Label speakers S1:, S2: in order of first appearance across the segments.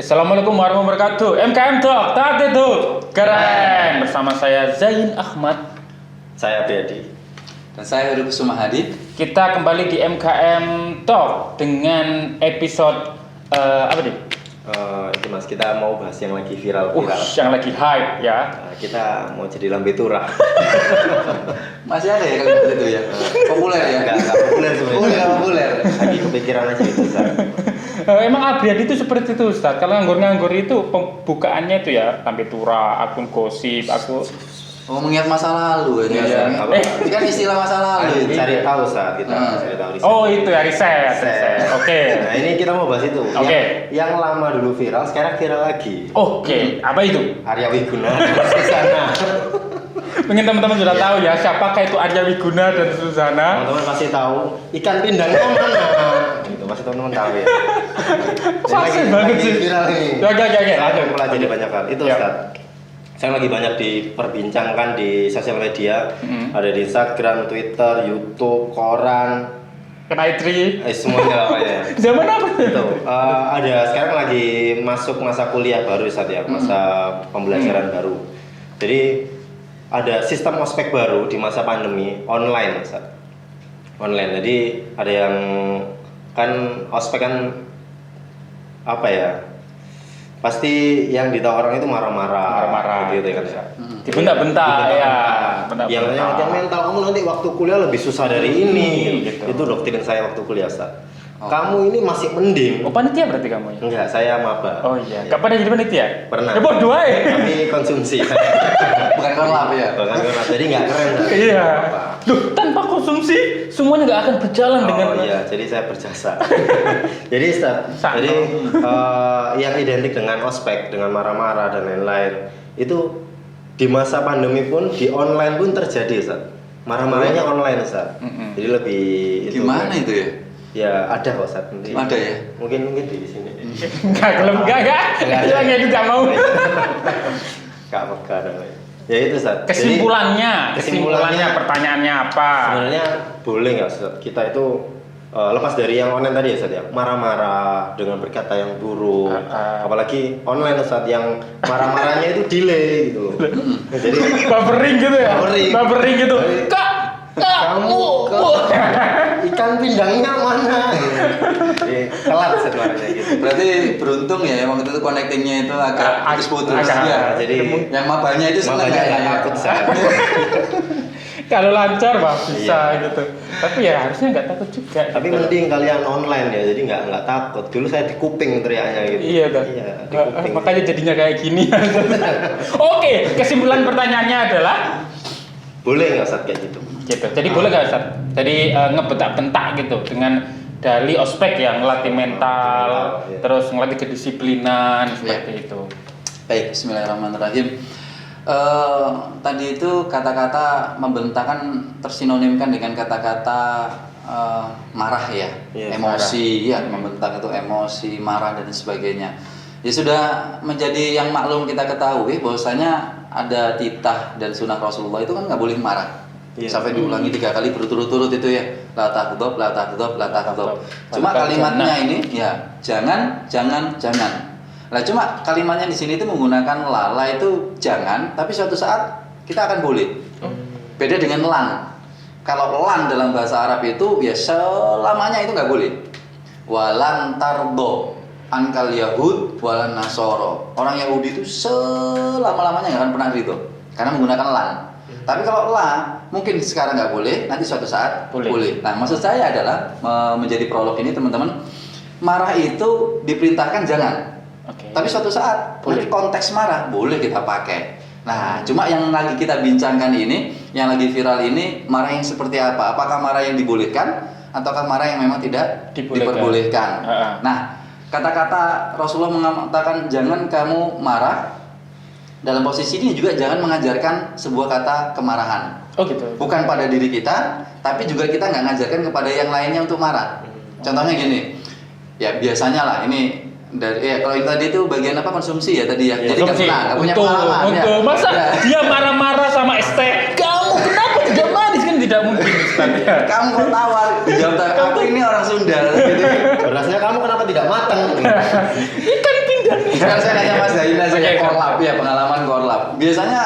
S1: Assalamualaikum warahmatullahi wabarakatuh. MKM Talk, tak itu keren. Bersama saya Zain Ahmad,
S2: saya Biadi,
S3: dan saya Heru Kusuma Hadi.
S1: Kita kembali di MKM Talk dengan episode apa nih?
S2: Itu mas, kita mau bahas yang lagi viral.
S1: Yang lagi hype ya.
S2: Kita mau jadi lambe turah.
S3: Masih ada ya kalimat itu ya? Populer ya?
S2: Enggak populer sebenarnya.
S3: Populer.
S2: Lagi kepikiran aja itu.
S1: Emang Abriadi itu seperti itu Ustaz. Kalau nganggur-nganggur itu pembukaannya itu ya lambe turah, akun gosip, aku
S3: Mengingat masa lalu ya. Ini kan istilah masa lalu itu.
S2: Cari tahu saat kita cari tahu riset.
S1: Oh itu ya riset. Oke.
S2: Nah ini kita mau bahas itu.
S1: Oke.
S2: Yang lama dulu viral, sekarang viral lagi.
S1: Oke. Apa itu?
S2: Arya Wiguna dan Suzana.
S1: Mungkin teman-teman sudah tahu ya siapakah itu Arya Wiguna dan Suzana.
S2: Teman-teman pasti tahu ikan pindang mana? Gitu pasti teman-teman tahu ya.
S1: Fasih banget sih.
S2: Viral ini.
S1: Oke. Lanjut.
S2: Mulai jadi banyak hal. Itu
S1: Ya.
S2: Ustaz. Saya lagi banyak diperbincangkan di sosial media, ada di Instagram, Twitter, YouTube, koran,
S1: Kenaitri.
S2: semuanya apa ya.
S1: Zaman apa?
S2: Itu ada sekarang lagi masuk masa kuliah baru saat ya, masa pembelajaran baru. Jadi ada sistem ospek baru di masa pandemi online, Ustaz. Online. Jadi ada yang kan ospek kan apa ya? Pasti yang ditahu orang itu marah-marah gitu ya kan ya.
S1: Dibentak-bentak ya.
S2: Yang latihan mental kamu nanti waktu kuliah lebih susah dari ini gitu. Itu doktrin saya waktu kuliah, Ustaz. Kamu ini masih mending.
S1: Oh panitia berarti kamu ya?
S2: Enggak, saya maba.
S1: Oh iya. Kapan jadi panitia?
S2: Pernah.
S1: Ya bodoh aja.
S2: Tapi konsumsi.
S3: Bukan korlap ya?
S2: Bukan korlap. Jadi enggak keren.
S1: Iya. Loh, tanpa konsumsi semuanya nggak akan berjalan dengan.
S2: Oh iya, jadi saya berjasa. Jadi Ustaz, jadi yang identik dengan ospek, dengan marah-marah dan lain-lain itu di masa pandemi pun di online pun terjadi, Ustaz. Marah-marahnya online, Ustaz. Jadi lebih
S3: Gimana itu ya?
S2: Ya ada kok, Ustaz. Nanti
S3: Ada ya?
S2: Mungkin di sini.
S1: Enggak. Itu lagi itu nggak mau.
S2: Enggak peka namanya. Ya itu, Ustaz.
S1: Kesimpulannya pertanyaannya apa?
S2: Sebenarnya boleh nggak, Ustaz? Kita itu lepas dari yang online tadi ya, Ustaz ya. Marah-marah dengan berkata yang buruk. Apalagi online, Ustaz, yang marah-marahnya itu delay gitu loh. Jadi
S1: Bavering gitu ya? Bavering gitu. Kak,
S2: kamu ikan pindangnya mana? Jadi telat sebenarnya gitu.
S3: Berarti beruntung ya, waktu itu connectingnya itu agak putus-putus ya.
S2: Jadi
S3: yang mabanya itu seneng
S2: mabanya nggak
S3: ya.
S2: takut, Ustaz.
S1: Kalau lancar bah bisa
S2: Iya.
S1: gitu. Tapi ya harusnya nggak takut juga.
S2: Tapi
S1: gitu.
S2: mending kalian online ya, jadi nggak takut. Dulu saya di kuping teriaknya gitu.
S1: Iya dah.
S2: Iya, di kuping.
S1: Makanya jadinya kayak gini. Oke, kesimpulan pertanyaannya adalah
S2: Boleh nggak, Ustaz, kayak gitu?
S1: gitu. Jadi boleh nggak Ustaz? Jadi ngebentak-bentak gitu dengan dali ospek yang ngelatih mental,
S2: Iya.
S1: terus ngelatih kedisiplinan seperti itu.
S3: Baik, bismillahirrahmanirrahim. Tadi itu kata-kata membentak kan tersinonimkan dengan kata-kata marah ya,
S2: Iya,
S3: emosi ya, membentak itu emosi, marah dan sebagainya. Ya sudah menjadi yang maklum kita ketahui bahwasanya ada titah dan sunnah Rasulullah itu kan nggak boleh marah.
S2: Iya.
S3: Sampai diulangi 3 kali berturut-turut itu ya, la taghdab, la taghdab, la taghdab. Cuma kalimatnya ini ya jangan. Nah cuma kalimatnya di sini itu menggunakan la itu jangan, tapi suatu saat kita akan boleh. Beda dengan lan. Kalau lan dalam bahasa Arab itu ya selamanya itu nggak boleh. Walan tardo ankal yahud walan nasoro. Orang Yahudi itu selama-lamanya nggak akan pernah ridho karena menggunakan lan. Tapi kalau la mungkin sekarang nggak boleh, nanti suatu saat boleh. Nah maksud saya adalah menjadi prolog ini teman-teman, marah itu diperintahkan jangan. Tapi suatu saat nanti konteks marah boleh kita pakai. Nah, cuma yang lagi kita bincangkan ini, yang lagi viral ini, marah yang seperti apa? Apakah marah yang dibolehkan ataukah marah yang memang tidak diperbolehkan? Nah, kata-kata Rasulullah mengatakan jangan kamu marah. Dalam posisi ini juga jangan mengajarkan sebuah kata kemarahan.
S1: Oh gitu.
S3: Bukan pada diri kita, tapi juga kita nggak ngajarkan kepada yang lainnya untuk marah. Contohnya gini, ya biasanya lah ini dari kalau tadi itu bagian apa konsumsi ya tadi ya. Jadi nggak punya pengalaman ya.
S1: Masa dia marah-marah sama ST? Kamu kenapa tidak manis kan tidak mungkin.
S3: Kamu kok tawar? Dijawab aku ini orang Sunda gitu.
S2: Berasnya kamu kenapa tidak matang?
S1: Ikan pindang
S3: Sekarang saya nanya Mas Zaina
S1: Oke,
S3: saya
S1: Kak.
S3: korlap ya, pengalaman korlap. Biasanya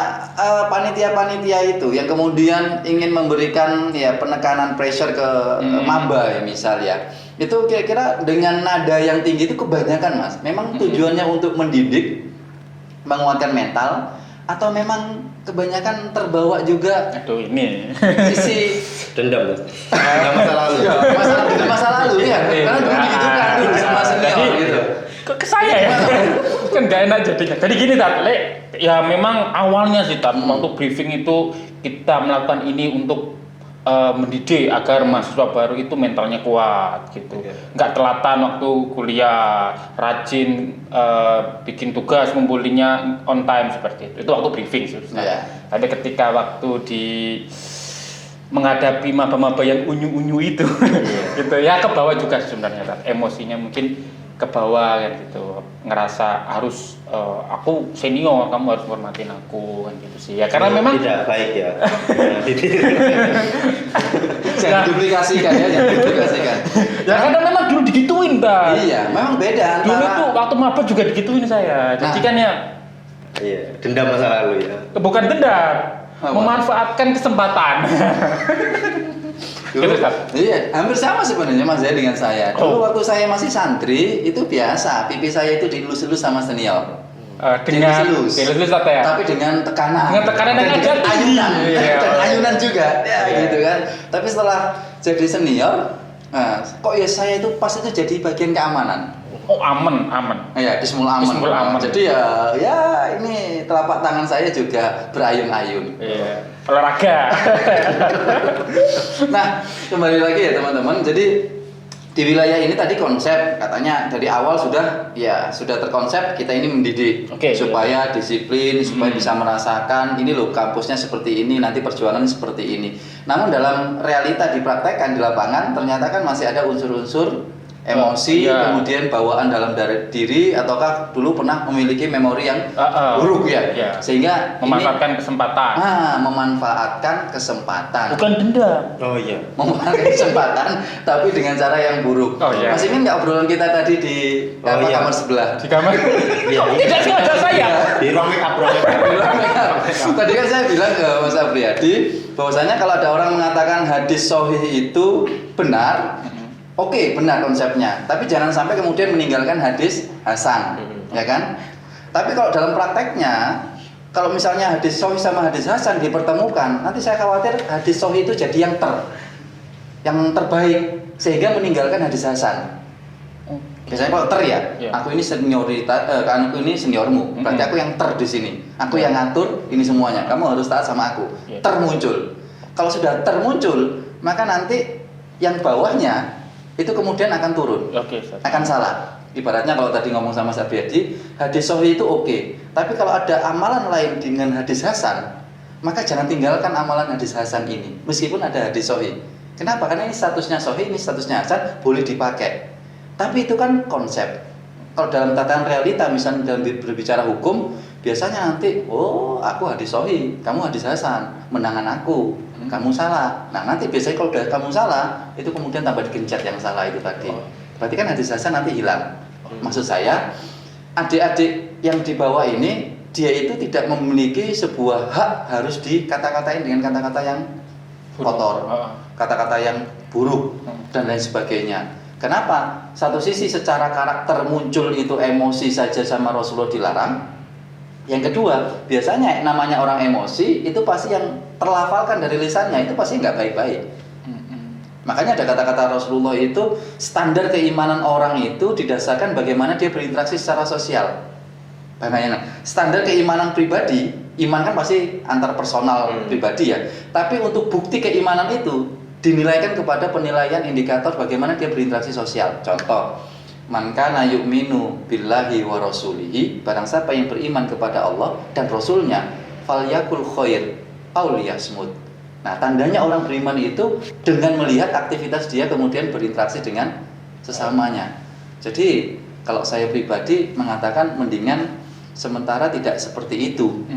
S3: panitia-panitia itu yang kemudian ingin memberikan ya penekanan pressure ke maba ya misal ya. Itu kira-kira dengan nada yang tinggi itu kebanyakan Mas. Memang tujuannya untuk mendidik, menguatkan mental, atau memang kebanyakan terbawa juga
S1: Aduh ini.
S3: sisi
S2: Dendam tuh. Nggak masa lalu.
S3: ya, masa lalu ya. Karena dulu gitu kan dulu sama senior
S1: Jadi,
S3: gitu.
S1: ke saya ya. Kan gak enak jadinya. Jadi gini Tat, ya memang awalnya sih Tat, waktu briefing itu kita melakukan ini untuk mendidik agar mahasiswa baru itu mentalnya kuat gitu. Nggak telatan waktu kuliah, rajin bikin tugas, ngumpulinnya on time seperti itu. Itu waktu briefing sih. Ustaz.
S3: Iya.
S1: Tapi ketika waktu di menghadapi maba-maba yang unyu-unyu itu gitu ya ke bawah juga sebenarnya Tat. Emosinya mungkin ke bawah kan gitu, ngerasa harus aku senior, kamu harus hormatin aku kan gitu sih ya, karena memang
S2: tidak baik ya.
S3: Jangan duplikasikan ya, jangan duplikasikan.
S1: ya karena memang dulu digituin Tat.
S3: Iya, memang beda
S1: Dulu
S3: antara
S1: tuh waktu maba juga digituin saya. Jadi
S3: Nah.
S1: kan ya
S2: Iya, dendam masa lalu ya.
S1: bukan dendam,
S3: Apa?
S1: memanfaatkan kesempatan.
S3: dulu,
S1: Gitu, Tat.
S3: iya, hampir sama sebenarnya Mas Zaya dengan saya. Dulu waktu saya masih santri itu biasa, pipi saya itu dielus-elus sama senior.
S1: Dengan
S3: Dilus-elus.
S1: Tat ya.
S3: Tapi dengan tekanan.
S1: Dengan tekanan
S3: dan
S1: yang
S3: dengan
S1: ada
S3: ayunan,
S1: Iya.
S3: dan ayunan juga, ya
S1: Iya.
S3: gitu kan. Tapi setelah jadi senior, nah, kok ya saya itu pas itu jadi bagian keamanan.
S1: Oh aman.
S3: Ya, di Semul Aman.
S1: Semul Aman.
S3: Jadi ya ini telapak tangan saya juga berayun-ayun.
S1: Iya. Olahraga.
S3: Nah, kembali lagi ya teman-teman. Jadi di wilayah ini tadi konsep katanya dari awal sudah terkonsep kita ini mendidik
S1: Oke,
S3: supaya disiplin, supaya bisa merasakan ini loh kampusnya seperti ini, nanti perjuangan seperti ini. Namun dalam realita dipraktekkan di lapangan ternyata kan masih ada unsur-unsur emosi,
S1: Iya.
S3: kemudian bawaan dalam diri, ataukah dulu pernah memiliki memori yang buruk ya,
S1: Iya.
S3: sehingga
S1: Memanfaatkan kesempatan.
S3: memanfaatkan kesempatan,
S1: Bukan dendam.
S2: Oh iya.
S3: memanfaatkan kesempatan, tapi dengan cara yang buruk.
S1: Oh, iya.
S3: Masih ingat nggak obrolan kita tadi di
S2: Oh, iya.
S3: kamar sebelah?
S1: Di kamar.
S2: Iya,
S1: Kok
S2: iya.
S1: tidak sengaja saya.
S2: Di ruang make up.
S3: Tadi kan saya bilang ke Mas Apriyadi bahwasanya kalau ada orang mengatakan hadis sahih itu benar, oke, benar konsepnya, tapi jangan sampai kemudian meninggalkan hadis hasan, ya kan? Tapi kalau dalam prakteknya, kalau misalnya hadis sahih sama hadis hasan dipertemukan, nanti saya khawatir hadis sahih itu jadi yang terbaik sehingga meninggalkan hadis hasan. Biasanya kalau ya,
S1: Iya.
S3: aku ini aku ini seniormu, berarti aku yang di sini, aku yang ngatur ini semuanya. Kamu harus taat sama aku.
S1: Iya.
S3: Termuncul. Kalau sudah termuncul, maka nanti yang bawahnya itu kemudian akan turun,
S1: Oke, Ustaz.
S3: akan salah. Ibaratnya kalau tadi ngomong sama Sabiadi, hadis sahih itu oke, tapi kalau ada amalan lain dengan hadis hasan, maka jangan tinggalkan amalan hadis hasan ini, meskipun ada hadis sahih. Kenapa? Karena ini statusnya sahih, ini statusnya hasan, boleh dipakai. Tapi itu kan konsep. Kalau dalam tatanan realita, misalnya dalam berbicara hukum, biasanya nanti, oh aku hadis sahih, kamu hadis hasan, menangan aku, kamu salah. Nah nanti biasanya kalau udah kamu salah, itu kemudian tambah digencet yang salah itu tadi. Berarti kan hadis hasan nanti hilang. Maksud saya, adik-adik yang di bawah ini, dia itu tidak memiliki sebuah hak harus dikata-katain dengan kata-kata yang kotor, kata-kata yang buruk, dan lain sebagainya. Kenapa? Satu sisi secara karakter muncul itu emosi saja sama Rasulullah dilarang. Yang kedua, biasanya namanya orang emosi itu pasti yang terlafalkan dari lisannya itu pasti nggak baik-baik. Makanya ada kata-kata Rasulullah itu standar keimanan orang itu didasarkan bagaimana dia berinteraksi secara sosial. Bagaimana? Standar keimanan pribadi, iman kan pasti antar personal pribadi ya. Tapi untuk bukti keimanan itu dinilaikan kepada penilaian indikator bagaimana dia berinteraksi sosial. Contoh, man kana yu'minu billahi wa rasulihi, barang siapa yang beriman kepada Allah dan Rasulnya, falyakul khair aw liyasmut. Nah, tandanya orang beriman itu dengan melihat aktivitas dia kemudian berinteraksi dengan sesamanya. Jadi, kalau saya pribadi mengatakan mendingan sementara tidak seperti itu.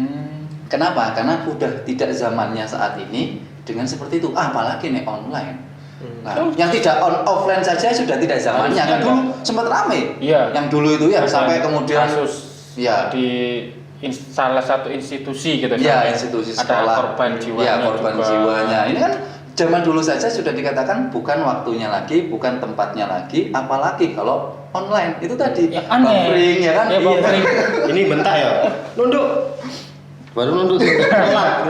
S3: Kenapa? Karena udah tidak zamannya saat ini dengan seperti itu. Apalagi nih online. Nah, yang tidak offline saja sudah tidak zamannya. Kan dulu sempat ramai.
S1: Iya.
S3: Yang dulu itu ya sampai kemudian
S1: kasus
S3: ya
S1: di salah satu institusi gitu.
S3: ya
S1: sampai
S3: institusi
S1: ada
S3: sekolah.
S1: korban jiwanya.
S3: Ya, korban
S1: juga.
S3: jiwanya. Ini kan zaman dulu saja sudah dikatakan bukan waktunya lagi, bukan tempatnya lagi, apalagi kalau online. Itu tadi
S1: Ya, aneh.
S3: buffering ya kan?
S1: Ya, buffering.
S2: Ini bentar ya. Nunduk. Baru nunduk. Telat.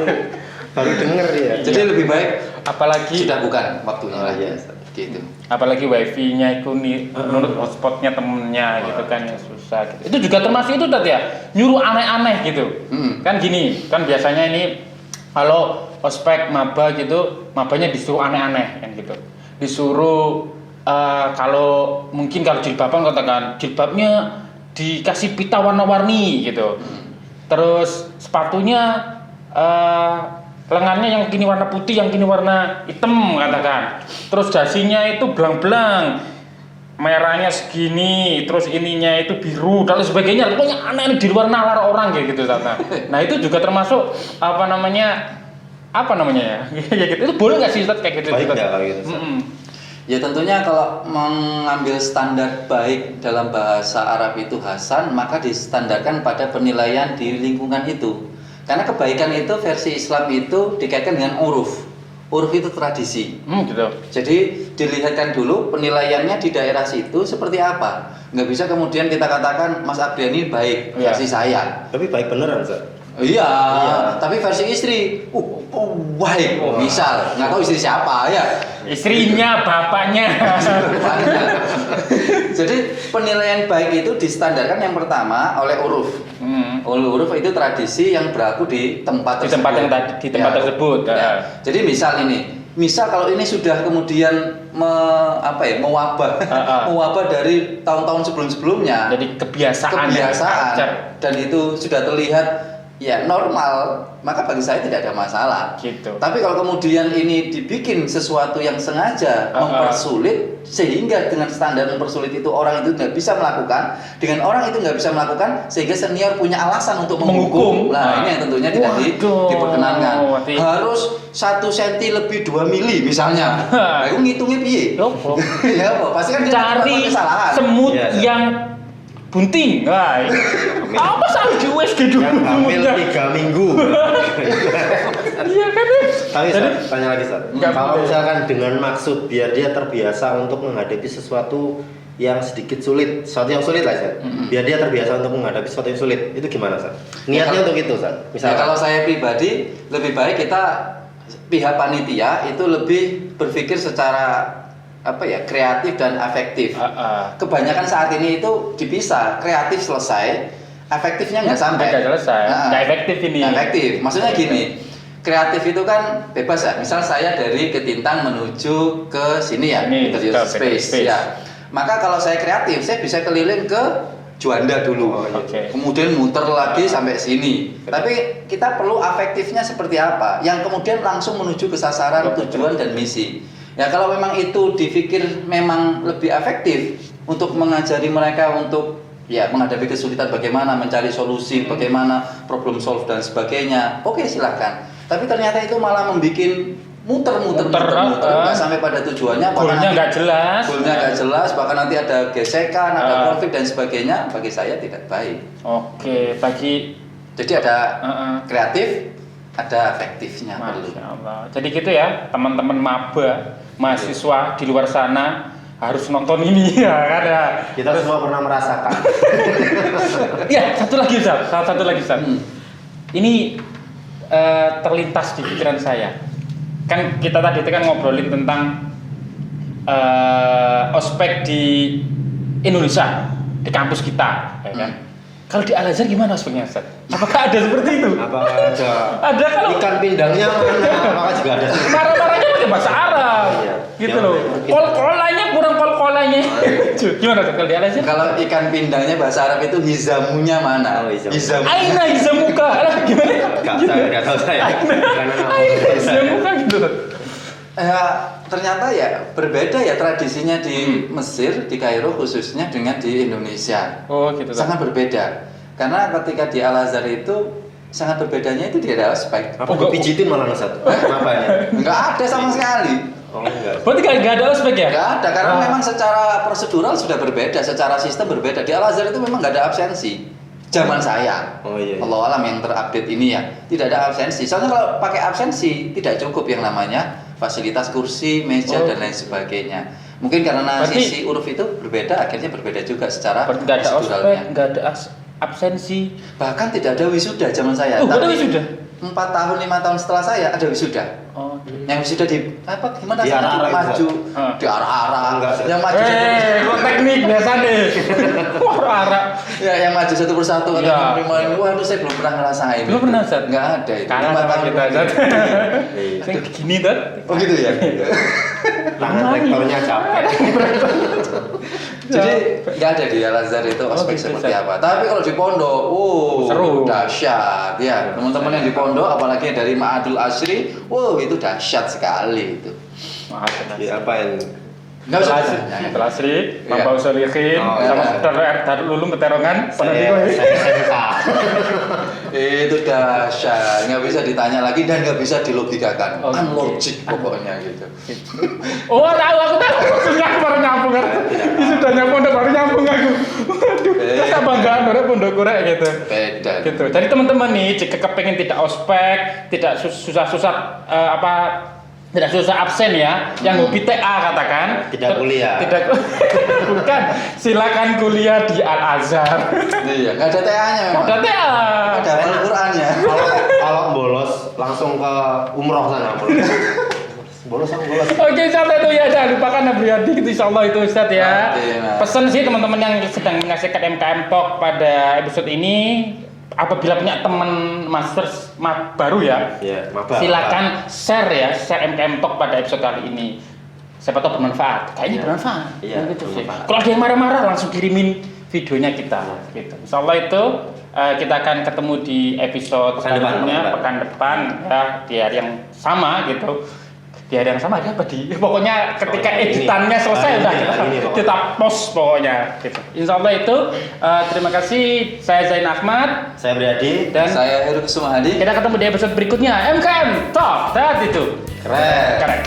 S2: Baru denger ya.
S3: Jadi lebih baik
S1: Apalagi
S3: sudah bukan waktunya
S2: Oh,
S3: lagi.
S2: iya.
S3: Gitu.
S1: apalagi wifi-nya itu nih menurut hotspotnya temennya gitu kan yang susah gitu. Itu juga termasuk itu tadi ya nyuruh aneh-aneh gitu. Kan gini, kan biasanya ini kalau ospek maba gitu, mabanya disuruh aneh-aneh kan gitu. Disuruh kalau mungkin kalau jilbaban katakan jilbabnya dikasih pita warna-warni gitu. Terus sepatunya lengannya yang kini warna putih, yang kini warna hitam katakan. Terus dasinya itu belang-belang, merahnya segini, terus ininya itu biru dan sebagainya. Pokoknya aneh di luar nalar orang kayak gitu Tata. Nah itu juga termasuk apa namanya ya? Ya gitu. Itu boleh nggak sih Ustaz kayak gitu?
S2: Baik
S1: Ustaz?
S2: nggak kalau gitu, Ustaz?
S3: Ya tentunya kalau mengambil standar baik dalam bahasa Arab itu hasan, maka distandarkan pada penilaian di lingkungan itu. Karena kebaikan itu versi Islam itu dikaitkan dengan uruf. Uruf itu tradisi.
S1: Gitu.
S3: Jadi dilihatkan dulu penilaiannya di daerah situ seperti apa. Nggak bisa kemudian kita katakan Mas Abdiani baik
S1: Iya.
S3: versi saya.
S2: Tapi baik beneran, Ustaz.
S3: Iya,
S2: Iya.
S3: tapi versi istri, baik. Misal, nggak tahu istri siapa ya.
S1: Istrinya, bapaknya.
S3: Jadi penilaian baik itu distandarkan yang pertama oleh uruf. Oleh uruf itu tradisi yang berlaku di tempat
S1: Di
S3: tersebut.
S1: tempat yang tadi- di tempat tersebut,
S3: Ya.
S1: ya.
S3: Jadi misal kalau ini sudah kemudian mewabah, mewabah dari tahun-tahun sebelum-sebelumnya.
S1: Jadi kebiasaan
S3: Kebiasaan dan itu sudah terlihat ya normal, maka bagi saya tidak ada masalah.
S1: Gitu.
S3: Tapi kalau kemudian ini dibikin sesuatu yang sengaja mempersulit, sehingga dengan standar mempersulit itu orang itu nggak bisa melakukan, dengan orang itu nggak bisa melakukan, sehingga senior punya alasan untuk menghukum. Nah, ini yang tentunya tidak
S1: Waduh.
S3: diperkenankan.
S1: Berarti-
S3: Harus 1 senti lebih 2 mili misalnya. Nah, itu ngitungnya piye?
S1: Yopo.
S3: Ya, Pak, pasti kan dia
S1: Cari
S3: melakukan kesalahan.
S1: semut
S2: Iya, Ustaz.
S1: yang bunting. Wah, apa salah di USG dulu?
S2: Yang hamil
S1: semutnya?
S2: 3 minggu.
S1: Iya kan?
S2: Tapi
S1: Jadi-
S2: Ustaz, tanya lagi Ustaz.
S1: Nggak
S2: Kalau
S1: boleh.
S2: misalkan dengan maksud biar dia terbiasa untuk menghadapi sesuatu yang sedikit sulit, sesuatu yang sulit lah Ustaz. Biar dia terbiasa untuk menghadapi sesuatu yang sulit, itu gimana Ustaz? Niatnya untuk itu Ustaz.
S3: Ya,
S2: Misalkan
S3: kalau saya pribadi lebih baik kita pihak panitia itu lebih berpikir secara kreatif dan afektif. Kebanyakan saat ini itu dipisah, kreatif selesai, efektifnya nggak sampai.
S1: Nggak selesai, nggak efektif ini.
S3: Nggak efektif. Maksudnya gini, kreatif itu kan bebas ya. Misal saya dari Ketintang menuju ke sini ya,
S1: Ini,
S3: Better
S1: ke
S3: Use
S1: Better
S3: Space.
S1: Space.
S3: Ya. Maka kalau saya kreatif, saya bisa keliling ke Juanda dulu.
S2: Oh, iya.
S1: Oke.
S3: Kemudian muter lagi sampai sini. Tapi kita perlu afektifnya seperti apa? Yang kemudian langsung menuju ke sasaran, tujuan dan misi. Ya kalau memang itu dipikir memang lebih efektif untuk mengajari mereka untuk ya menghadapi kesulitan, bagaimana mencari solusi, bagaimana problem solve dan sebagainya. Oke, silahkan. Tapi ternyata itu malah membuat muter nggak sampai pada tujuannya. bahkan
S1: Goalnya
S3: nanti-
S1: nggak jelas.
S3: Goalnya nggak jelas, bahkan nanti ada gesekan, ada
S1: Ah.
S3: konflik dan sebagainya. Bagi saya tidak baik.
S1: Oke, bagi
S3: Jadi ada
S1: kreatif.
S3: kreatif, ada efektifnya perlu.
S1: Masya Allah. Jadi gitu ya, teman-teman maba, mahasiswa di luar sana harus nonton ini ya kan ya.
S2: kita semua pernah merasakan.
S3: Iya,
S1: Ya, satu lagi Ustaz. Ini terlintas di pikiran saya. Kan kita tadi itu kan ngobrolin tentang ospek di Indonesia, di kampus kita, ya kan? Kalau di Al-Azhar gimana ospeknya, Ustaz? Apakah ada seperti itu?
S2: Apakah ada?
S1: Ada kalau
S2: Ikan pindangnya mana? Apakah juga ada?
S1: marah-marahnya pakai bahasa Arab.
S2: Iya.
S1: Gitu
S2: Yang
S1: loh.
S2: mungkin-
S1: Kol-kolanya kurang kol-kolanya. Gimana Ustaz, kalau di Al-Azhar?
S3: Kalau ikan pindangnya bahasa Arab itu hizamunya mana?
S2: Oh, hizamu.
S3: Hizamu.
S1: Aina hizamuka. Alah, gimana?
S2: Nggak tahu saya. Karena nama
S1: Aina hizamuka gitu.
S3: Ternyata ya berbeda ya tradisinya di Mesir, di Kairo khususnya dengan di Indonesia.
S1: Oh, gitu. Ustaz.
S3: Sangat berbeda. Karena ketika di Al-Azhar itu sangat berbedanya itu tidak ada ospek.
S2: Apa dipijitin malah satu? Kenapa ya?
S3: Enggak ada sama sekali.
S2: Oh enggak.
S1: Berarti nggak ada ospek ya?
S3: Nggak ada, karena memang secara prosedural sudah berbeda, secara sistem berbeda. Di Al-Azhar itu memang nggak ada absensi. Zaman saya,
S2: Oh iya.
S3: Allah alam yang terupdate ini ya, tidak ada absensi. Soalnya kalau pakai absensi tidak cukup yang namanya fasilitas kursi, meja dan lain sebagainya. Mungkin karena
S1: Berarti-
S3: sisi uruf itu berbeda, akhirnya berbeda juga secara
S1: Berarti nggak ada ospek,
S3: proseduralnya.
S1: nggak ada absensi.
S3: Bahkan tidak ada wisuda zaman saya.
S1: Oh, nggak ada
S3: Tapi
S1: wisuda?
S3: 4 tahun, 5 tahun setelah saya ada wisuda.
S1: Oh.
S3: Yang wisuda di apa gimana
S2: Di
S3: sih?
S2: arah-arah itu,
S3: Maju,
S1: Hah.
S3: di arah-arah.
S2: Enggak.
S3: Yang maju
S1: Kok teknik biasa deh. Wah, arah.
S3: ya yang maju satu persatu atau
S1: Iya.
S3: menerima ini. Wah, itu saya belum pernah ngerasain.
S1: Belum
S3: itu.
S1: pernah, Zat?
S3: Nggak ada itu.
S1: Kalah
S3: 5
S1: sama
S3: tahun
S1: kita, Zat.
S2: Iya.
S1: Sing gini tuh.
S3: Oh gitu ya.
S2: Tangan rektornya capek.
S3: Jadi nggak ada di Al-Azhar itu ospek
S1: gitu,
S3: seperti
S1: Zat.
S3: apa. Tapi kalau di pondok,
S1: Seru.
S3: dahsyat ya. Teman-teman yang di pondok, apalagi dari Ma'adul Asri, itu dahsyat sekali itu.
S1: Maaf,
S2: Ya apa yang
S3: Nggak usah
S1: Telasri,
S3: ditanya.
S1: Telasri,
S3: Iya.
S1: Mambau Solihin,
S2: Oh,
S1: sama
S3: iya.
S1: saudara Darul Ulum Peterongan.
S2: saya SMK.
S3: Itu dahsyat, nggak bisa ditanya lagi dan nggak bisa dilogikakan.
S1: Oke.
S3: Unlogic pokoknya gitu.
S1: Oh, tahu aku tahu. Maksudnya aku baru nyambung kan. Ini sudah nyambung, udah baru nyambung aku. Waduh, kita banggaan orang pondok kurek gitu.
S3: Beda.
S1: Gitu. Jadi teman-teman nih, jika kepengen tidak ospek, tidak susah-susah tidak susah absen ya, yang hobi TA katakan.
S2: Tidak kuliah.
S1: Tidak bukan. Silakan kuliah di Al Azhar.
S3: Iya, nggak ada TA-nya memang.
S1: Ada TA.
S3: Ada Al-Qur'annya.
S2: Kalau bolos langsung ke umroh sana. Bolos sama bolos.
S1: Oke, insyaallah itu ya, jangan lupakan Abriyadi gitu, insyaallah itu Ustadz ya.
S3: Oke, Mas.
S1: Pesan sih teman-teman yang sedang menyaksikan MKM Talk pada episode ini, apabila punya teman masters baru ya,
S2: Ya, maba.
S1: silakan share ya, share MKM Talk pada episode kali ini. Siapa tahu bermanfaat. Kayaknya
S2: Iya.
S1: bermanfaat.
S2: Iya,
S1: Gitu sih.
S2: bermanfaat.
S1: Kalau ada yang marah-marah langsung kirimin videonya kita. Gitu. Insyaallah itu kita akan ketemu di episode
S2: Pekan depan,
S1: selanjutnya
S2: pekan
S1: pekan depan ya, di hari yang sama gitu. Di hari yang sama ada apa di? Pokoknya ketika
S2: Pokoknya ini.
S1: editannya selesai
S2: Hari
S1: udah
S2: ini, hari ini pokoknya.
S1: kita post pokoknya. Gitu. Insyaallah itu terima kasih. Saya Zain Ahmad
S2: Saya Briyadi.
S1: dan
S3: Saya Heru Kusumahadi.
S1: kita ketemu di episode berikutnya MKM Talk. Dan itu
S3: Keren.
S1: keren.